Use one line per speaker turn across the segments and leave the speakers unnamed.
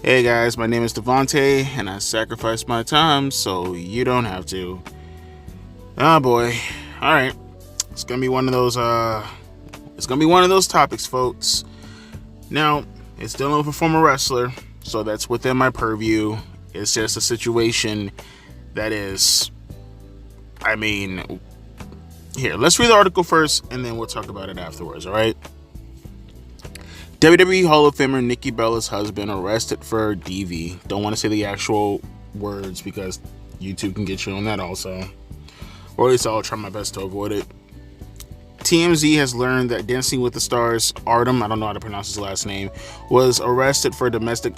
Hey guys, my name is Devontae, and I sacrificed my time so you don't have to. Oh boy. Alright. It's gonna be one of those topics, folks. Now, it's dealing with a former wrestler, so that's within my purview. It's just a situation that is, here, let's read the article first, and then we'll talk about it afterwards, alright? WWE Hall of Famer Nikki Bella's husband arrested for DV. Don't want to say the actual words because YouTube can get you on that also. Or at least I'll try my best to avoid it. TMZ has learned that Dancing with the Stars Artem, I don't know how to pronounce his last name, was arrested for domestic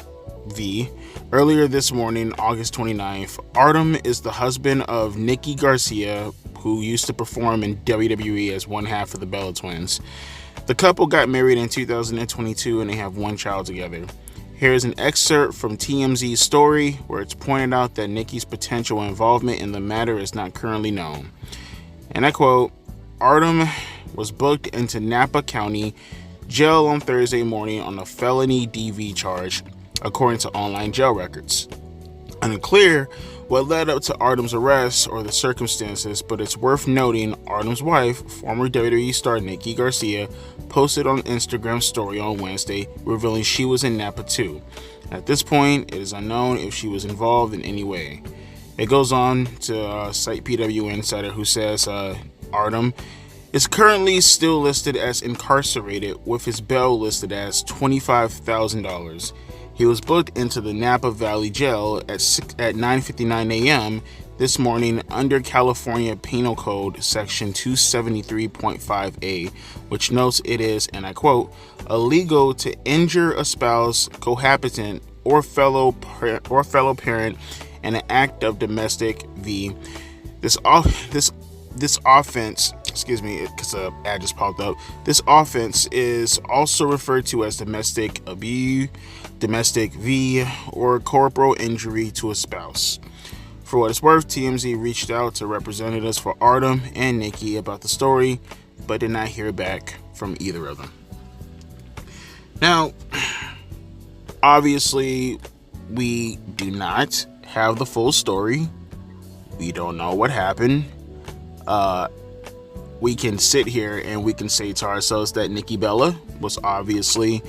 V. Earlier this morning, August 29th, Artem is the husband of Nikki Garcia, who used to perform in WWE as one half of the Bella Twins. The couple got married in 2022 and they have one child together. Here's an excerpt from TMZ's story where it's pointed out that Nikki's potential involvement in the matter is not currently known. And I quote, Artem was booked into Napa County Jail on Thursday morning on a felony DV charge, according to online jail records. Unclear what led up to Artem's arrest or the circumstances, but it's worth noting Artem's wife, former WWE star Nikki Garcia, posted on Instagram story on Wednesday revealing she was in Napa too. At this point, it is unknown if she was involved in any way. It goes on to cite PW Insider, who says Artem is currently still listed as incarcerated with his bail listed as $25,000. He was booked into the Napa Valley Jail at 9:59 a.m. this morning under California Penal Code Section 273.5a, which notes it is, and I quote, illegal to injure a spouse, cohabitant, or fellow parent in an act of domestic v. This offense, excuse me, because an ad just popped up. This offense is also referred to as domestic abuse, domestic v, or corporal injury to a spouse. For what it's worth, TMZ reached out to representatives for Artem and Nikki about the story, but did not hear back from either of them. Now, obviously, we do not have the full story. We don't know what happened. We can sit here and we can say to ourselves that Nikki Bella was obviously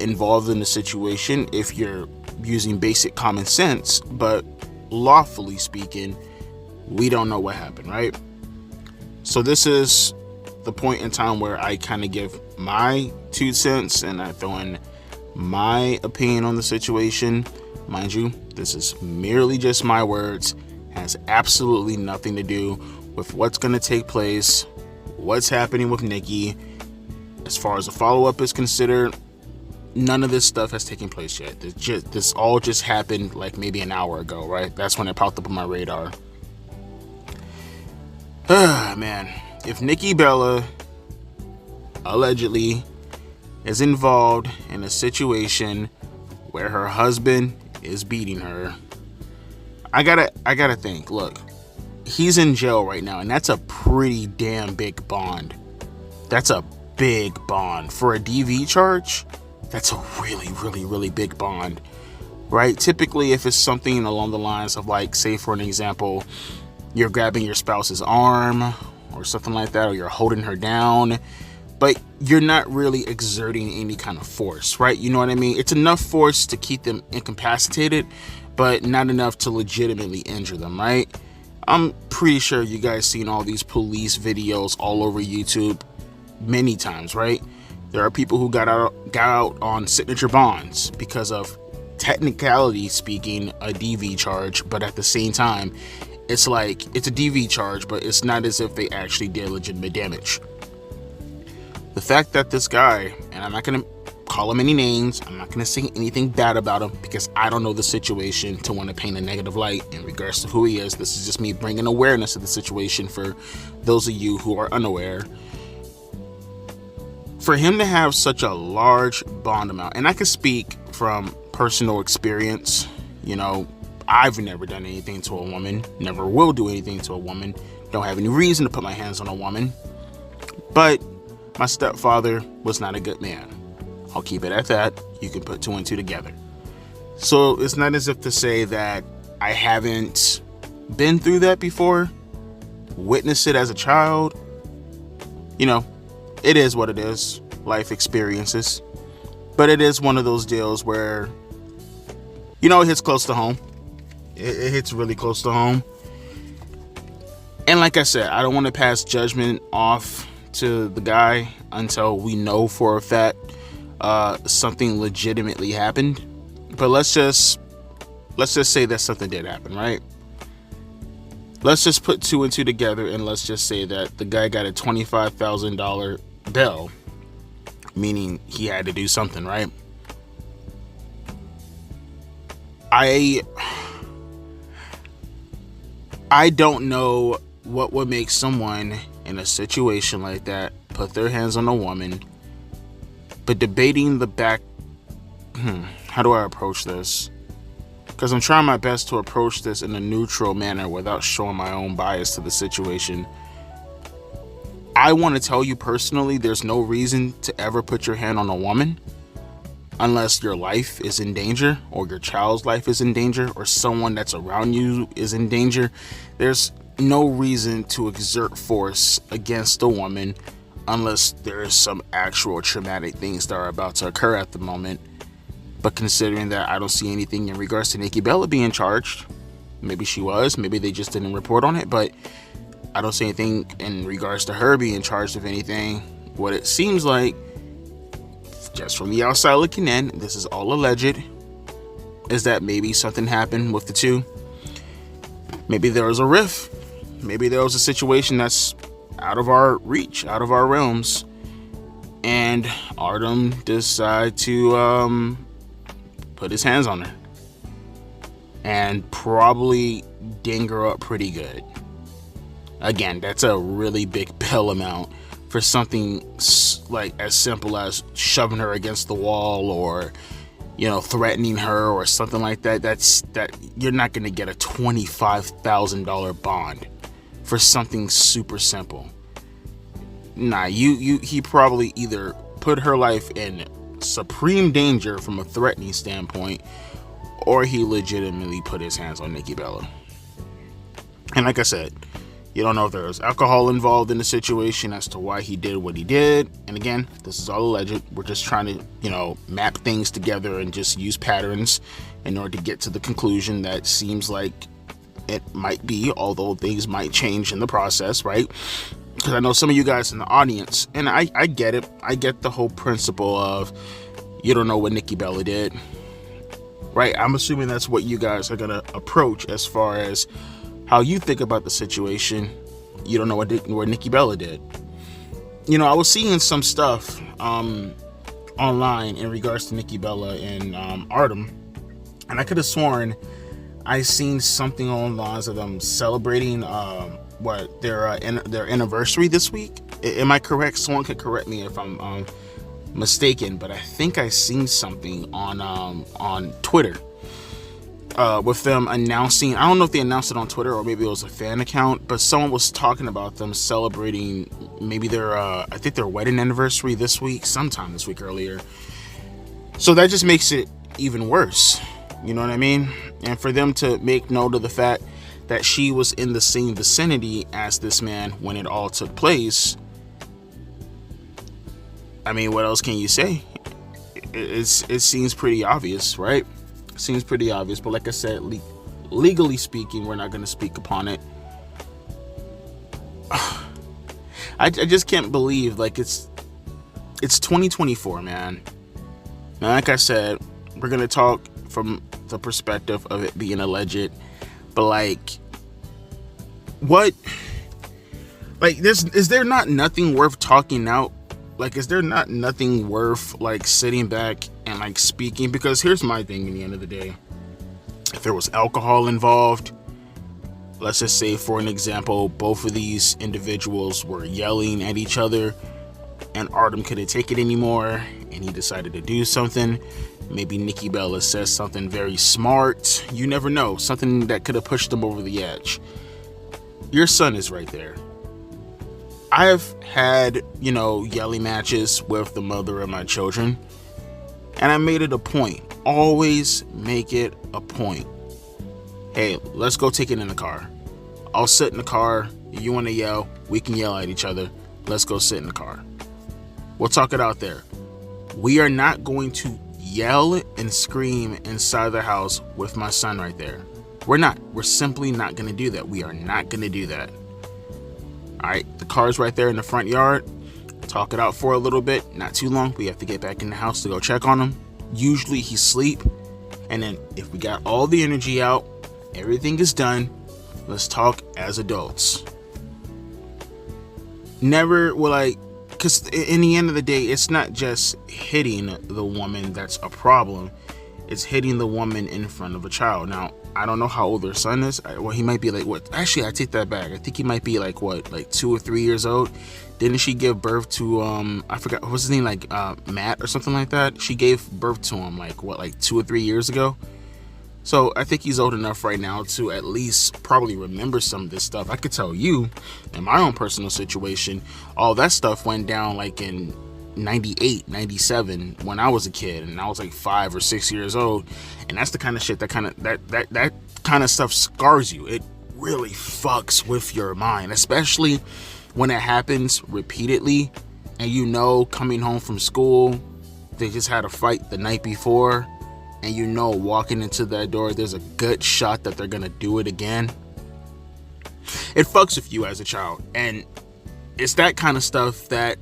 involved in the situation if you're using basic common sense, but lawfully speaking, we don't know what happened, right? So this is the point in time where I kind of give my 2 cents and I throw in my opinion on the situation. Mind you, this is merely just my words, has absolutely nothing to do with what's going to take place, what's happening with Nikki. As far as the follow-up is considered, none of this stuff has taken place yet. This all just happened like maybe an hour ago, right? That's when it popped up on my radar. Man, if Nikki Bella allegedly is involved in a situation where her husband is beating her, I gotta think, look, he's in jail right now, and that's a pretty damn big bond. That's a big bond. For a DV charge, that's a really, really, really big bond, right? Typically, if it's something along the lines of, like, say for an example, you're grabbing your spouse's arm or something like that, or you're holding her down, but you're not really exerting any kind of force, right? You know what I mean? It's enough force to keep them incapacitated, but not enough to legitimately injure them, right? I'm pretty sure you guys seen all these police videos all over YouTube many times, right? There are people who got out on signature bonds because of, technicality speaking, a DV charge, but at the same time, it's like, it's a DV charge, but it's not as if they actually did legitimate damage. The fact that this guy, and I'm not going to call him any names, I'm not going to say anything bad about him because I don't know the situation to want to paint a negative light in regards to who he is. This is just me bringing awareness to the situation for those of you who are unaware. For him to have such a large bond amount, and I can speak from personal experience, you know, I've never done anything to a woman, never will do anything to a woman, don't have any reason to put my hands on a woman, but my stepfather was not a good man. I'll keep it at that. You can put 2 and 2 together. So it's not as if to say that I haven't been through that before, witnessed it as a child. You know, it is what it is, life experiences. But it is one of those deals where, it hits close to home. It hits really close to home. And like I said, I don't want to pass judgment off to the guy until we know for a fact something legitimately happened. But let's just say that something did happen, right? Let's just put two and two together, and let's just say that the guy got a $25,000 bill, meaning he had to do something, right? I don't know what would make someone in a situation like that put their hands on a woman, but debating the back, how do I approach this? Because I'm trying my best to approach this in a neutral manner without showing my own bias to the situation. I want to tell you personally, there's no reason to ever put your hand on a woman unless your life is in danger, or your child's life is in danger, or someone that's around you is in danger. There's no reason to exert force against a woman unless there's some actual traumatic things that are about to occur at the moment. But considering that I don't see anything in regards to Nikki Bella being charged, maybe she was, maybe they just didn't report on it, but I don't see anything in regards to her being charged of anything. What it seems like, just from the outside looking in, this is all alleged, is that maybe something happened with the two. Maybe there was a rift. Maybe there was a situation that's out of our reach, out of our realms, and Artem decided to put his hands on her and probably ding her up pretty good. Again, that's a really big bill amount for something like as simple as shoving her against the wall, or threatening her or something like that. That you're not going to get a $25,000 bond for something super simple. Nah, he probably either put her life in supreme danger from a threatening standpoint, or he legitimately put his hands on Nikki Bella. And like I said, you don't know if there was alcohol involved in the situation as to why he did what he did. And again, this is all alleged. We're just trying to, map things together and just use patterns in order to get to the conclusion that seems like it might be, although things might change in the process, right? Because I know some of you guys in the audience, and I get it. I get the whole principle of you don't know what Nikki Bella did, right? I'm assuming that's what you guys are going to approach as far as how you think about the situation. You don't know what Nikki Bella did. I was seeing some stuff online in regards to Nikki Bella and Artem, and I could have sworn I seen something along the lines of them celebrating their anniversary this week. Am I correct? Someone could correct me if I'm mistaken, but I think I seen something on Twitter with them announcing. I don't know if they announced it on Twitter or maybe it was a fan account, but someone was talking about them celebrating maybe their I think their wedding anniversary sometime this week earlier. So that just makes it even worse. You know what I mean? And for them to make note of the fact that she was in the same vicinity as this man when it all took place. I mean, what else can you say? It seems pretty obvious, right? It seems pretty obvious, but like I said, legally speaking, we're not going to speak upon it. I just can't believe, like, it's 2024, man. Now, like I said, we're going to talk from the perspective of it being alleged, but like, what, like, is there not nothing worth talking out? Like, is there not nothing worth like sitting back and like speaking? Because here's my thing, in the end of the day, if there was alcohol involved, let's just say, for an example, both of these individuals were yelling at each other and Artem couldn't take it anymore and he decided to do something. Maybe Nikki Bella says something very smart. You never know. Something that could have pushed them over the edge. Your son is right there. I've had, yelling matches with the mother of my children. And I made it a point always make it a point. Hey, let's go take it in the car. I'll sit in the car. You want to yell, we can yell at each other. Let's go sit in the car. We'll talk it out there. We are not going to yell and scream inside the house with my son right there. We're not. We're simply not going to do that. We are not going to do that. All right, the car's right there in the front yard. Talk it out for a little bit. Not too long. We have to get back in the house to go check on him. Usually he's asleep. And then if we got all the energy out, everything is done, let's talk as adults. Never will I, because in the end of the day, it's not just hitting the woman that's a problem. It's hitting the woman in front of a child. Now, I don't know how old their son is. Well, he might be like, what? Actually, I take that back. I think he might be like, what, like 2 or 3 years old. Didn't she give birth to, I forgot, what's his name, like Matt or something like that? She gave birth to him like, what, like 2 or 3 years ago? So I think he's old enough right now to at least probably remember some of this stuff. I could tell you, in my own personal situation, all that stuff went down like in 98, 97 when I was a kid, and I was like 5 or 6 years old. And that's the kind of shit that kind of stuff scars you. It really fucks with your mind, especially when it happens repeatedly, and you know, coming home from school, they just had a fight the night before, and you know, walking into that door, there's a good shot that they're gonna do it again. It fucks with you as a child, and it's that kind of stuff that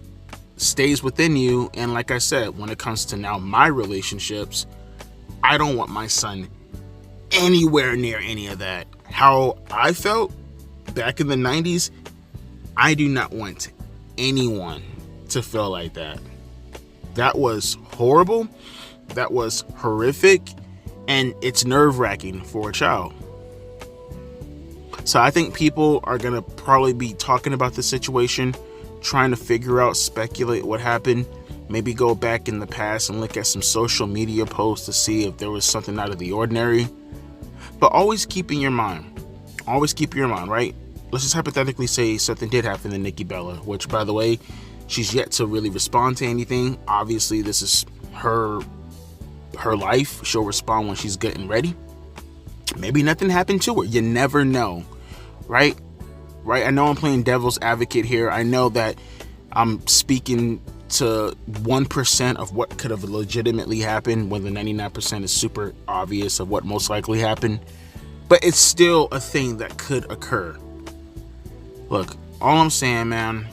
stays within you. And like I said, when it comes to now my relationships, I don't want my son anywhere near any of that. How I felt back in the 90s, I do not want anyone to feel like that. That was horrible. That was horrific. And it's nerve-wracking for a child. So I think people are going to probably be talking about the situation, trying to figure out, speculate what happened. Maybe go back in the past and look at some social media posts to see if there was something out of the ordinary. But always keep in your mind, right? Let's just hypothetically say something did happen to Nikki Bella, which, by the way, she's yet to really respond to anything. Obviously, this is her life. She'll respond when she's getting ready. Maybe nothing happened to her. You never know, right? I know I'm playing devil's advocate here. I know that I'm speaking to 1% of what could have legitimately happened, when the 99% is super obvious of what most likely happened. But it's still a thing that could occur. Look, all I'm saying, man,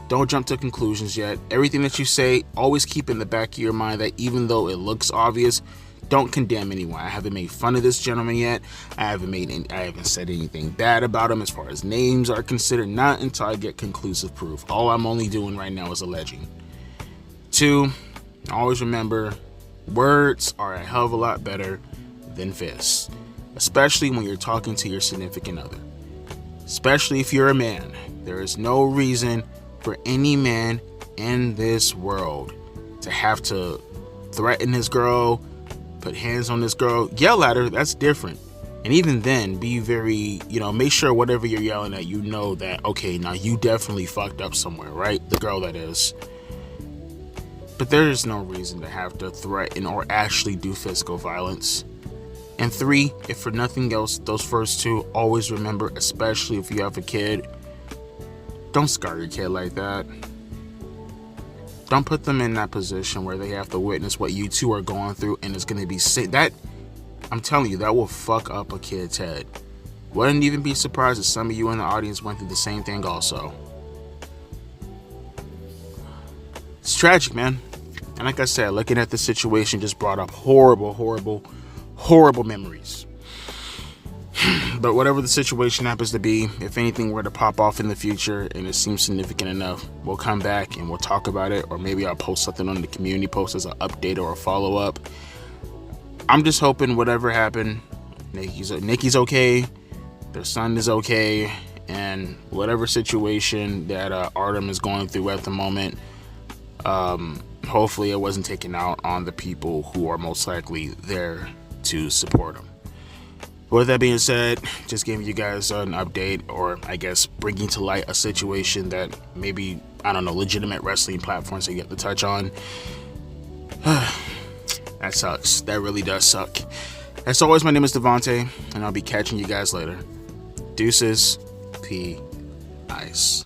don't jump to conclusions yet. Everything that you say, always keep in the back of your mind that even though it looks obvious, don't condemn anyone. I haven't made fun of this gentleman yet. I haven't said anything bad about him as far as names are considered, not until I get conclusive proof. All I'm only doing right now is alleging. 2, always remember, words are a hell of a lot better than fists, especially when you're talking to your significant other. Especially if you're a man. There is no reason for any man in this world to have to threaten his girl, put hands on this girl, yell at her. That's different. And even then, be very, make sure whatever you're yelling at, you know that, okay, now you definitely fucked up somewhere, right? The girl, that is. But there is no reason to have to threaten or actually do physical violence. And 3, if for nothing else, those first 2, always remember, especially if you have a kid, don't scar your kid like that. Don't put them in that position where they have to witness what you two are going through, and it's going to be that. I'm telling you, that will fuck up a kid's head. Wouldn't even be surprised if some of you in the audience went through the same thing also. It's tragic, man. And like I said, looking at the situation just brought up horrible memories. But whatever the situation happens to be, if anything were to pop off in the future and it seems significant enough, we'll come back and we'll talk about it, or maybe I'll post something on the community post as an update or a follow-up. I'm just hoping whatever happened, Nikki's okay, their son is okay, and whatever situation that Artem is going through at the moment, hopefully it wasn't taken out on the people who are most likely there to support him. With that being said, just giving you guys an update, or I guess bringing to light a situation that maybe, legitimate wrestling platforms that you have to touch on. That sucks. That really does suck. As always, my name is Devontae, and I'll be catching you guys later. Deuces. P. Ice.